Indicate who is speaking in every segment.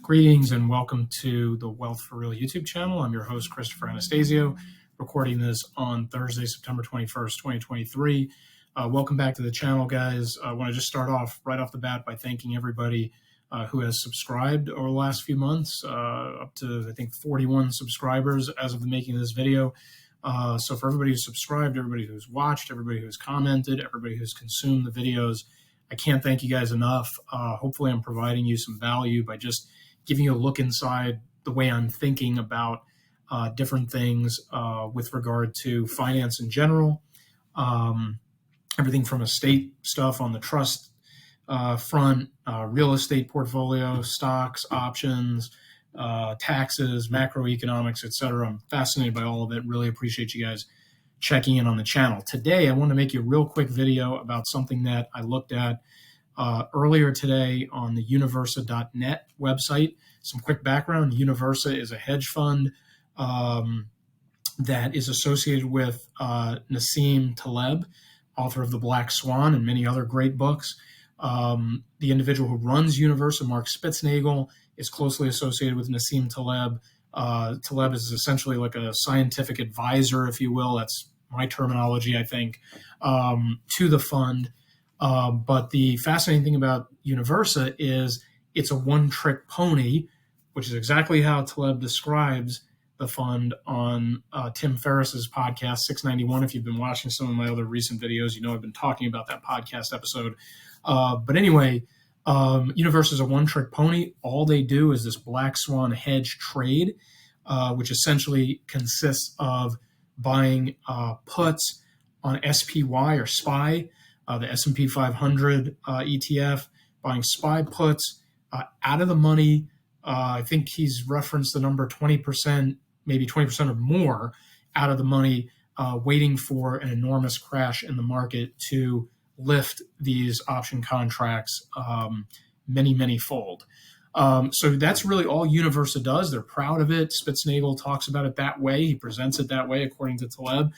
Speaker 1: Greetings and welcome to the Wealth for Real YouTube channel. I'm your host, Christopher Anastasio, recording this on Thursday, September 21st, 2023. Welcome back to the channel, guys. I want to just start off right off the bat by thanking everybody who has subscribed over the last few months, up to, I think, 41 subscribers as of the making of this video. So for everybody who's subscribed, everybody who's watched, everybody who's commented, everybody who's consumed the videos, I can't thank you guys enough. Hopefully I'm providing you some value by just giving you a look inside the way I'm thinking about different things with regard to finance in general. Everything from estate stuff on the trust front, real estate portfolio, stocks, options, taxes, macroeconomics, etc. I'm fascinated by all of it. Really appreciate you guys checking in on the channel. Today, I want to make you a real quick video about something that I looked at earlier today on the Universa.net website. Some quick background: Universa is a hedge fund that is associated with Nassim Taleb, author of The Black Swan and many other great books. The individual who runs Universa, Mark Spitznagel, is closely associated with Nassim Taleb. Taleb is essentially like a scientific advisor, if you will. That's my terminology, I think, to the fund. But the fascinating thing about Universa is it's a one-trick pony, which is exactly how Taleb describes the fund on Tim Ferriss's podcast, 691. If you've been watching some of my other recent videos, you know I've been talking about that podcast episode. But anyway, Universa is a one-trick pony. All they do is this black swan hedge trade, which essentially consists of buying puts on SPY or SPY, the S&P 500 ETF, buying SPY puts out of the money. I think he's referenced the number 20%, maybe 20% or more out of the money, waiting for an enormous crash in the market to lift these option contracts many fold. So that's really all Universa does. They're proud of it. Spitznagel talks about it that way. He presents it that way, according to Taleb,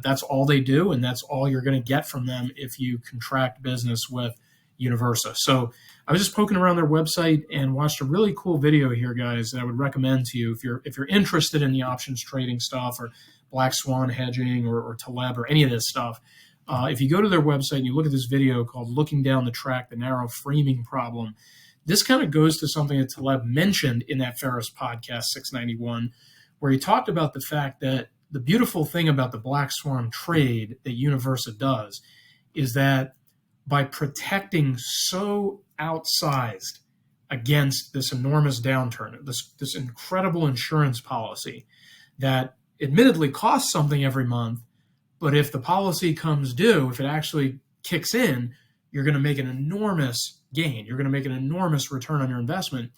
Speaker 1: that's all they do, and that's all you're going to get from them if you contract business with Universa. So I was just poking around their website and watched a really cool video here, guys, that I would recommend to you if you're interested in the options trading stuff or black swan hedging or Taleb or any of this stuff. If you go to their website and you look at this video called "Looking Down the Track: The Narrow Framing Problem," this kind of goes to something that Taleb mentioned in that Ferris podcast 691, where he talked about the fact that the beautiful thing about the black swan trade that Universa does is that by protecting so outsized against this enormous downturn, this incredible insurance policy that admittedly costs something every month, but if the policy comes due, if it actually kicks in, you're going to make an enormous gain. You're going to make an enormous return on your investment.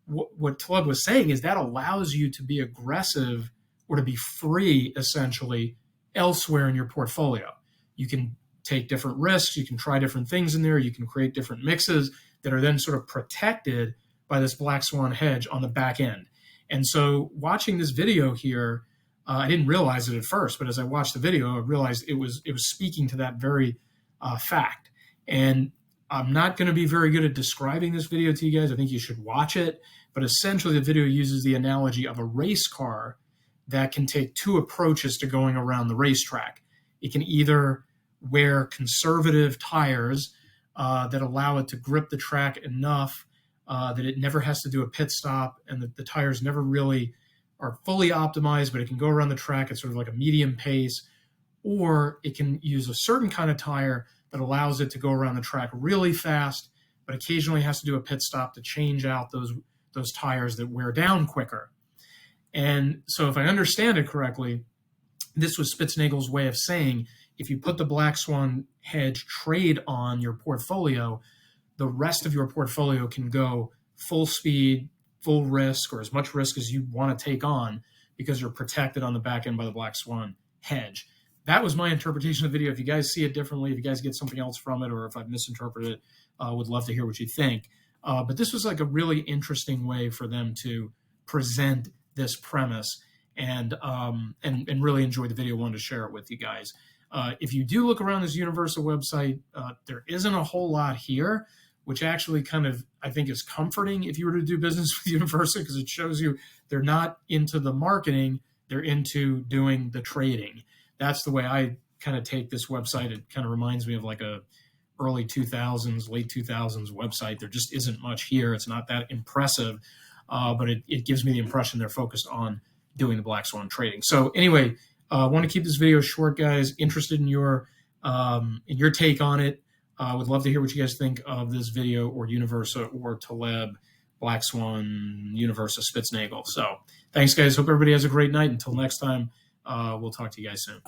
Speaker 1: What Taleb was saying is that allows you to be aggressive or to be free, essentially, elsewhere in your portfolio. You can take different risks. You can try different things in there. You can create different mixes that are then sort of protected by this black swan hedge on the back end. And so watching this video here, I didn't realize it at first, but as I watched the video, I realized it was speaking to that very fact. And I'm not going to be very good at describing this video to you guys. I think you should watch it. But essentially, the video uses the analogy of a race car that can take two approaches to going around the racetrack. It can either wear conservative tires that allow it to grip the track enough that it never has to do a pit stop, and that the tires never really are fully optimized, but it can go around the track at sort of like a medium pace. Or it can use a certain kind of tire that allows it to go around the track really fast, but occasionally has to do a pit stop to change out those tires that wear down quicker. And so if I understand it correctly, this was Spitznagel's way of saying, if you put the black swan hedge trade on your portfolio, the rest of your portfolio can go full speed, full risk, or as much risk as you want to take on, because you're protected on the back end by the black swan hedge. That was my interpretation of the video. If you guys see it differently, if you guys get something else from it, or if I've misinterpreted it, would love to hear what you think. But this was like a really interesting way for them to present this premise, and really enjoyed the video. Wanted to share it with you guys. If you do look around this Universa website, there isn't a whole lot here, which actually kind of, I think, is comforting if you were to do business with Universa, because it shows you they're not into the marketing, they're into doing the trading. That's the way I kind of take this website. It kind of reminds me of like a early 2000s, late 2000s website. There just isn't much here. It's not that impressive, but it gives me the impression they're focused on doing the black swan trading. So anyway, I want to keep this video short, guys. Interested in your take on it. Would love to hear what you guys think of this video, or Universa, or Taleb, Black Swan, Universa, Spitznagel. So thanks, guys. Hope everybody has a great night. Until next time, we'll talk to you guys soon.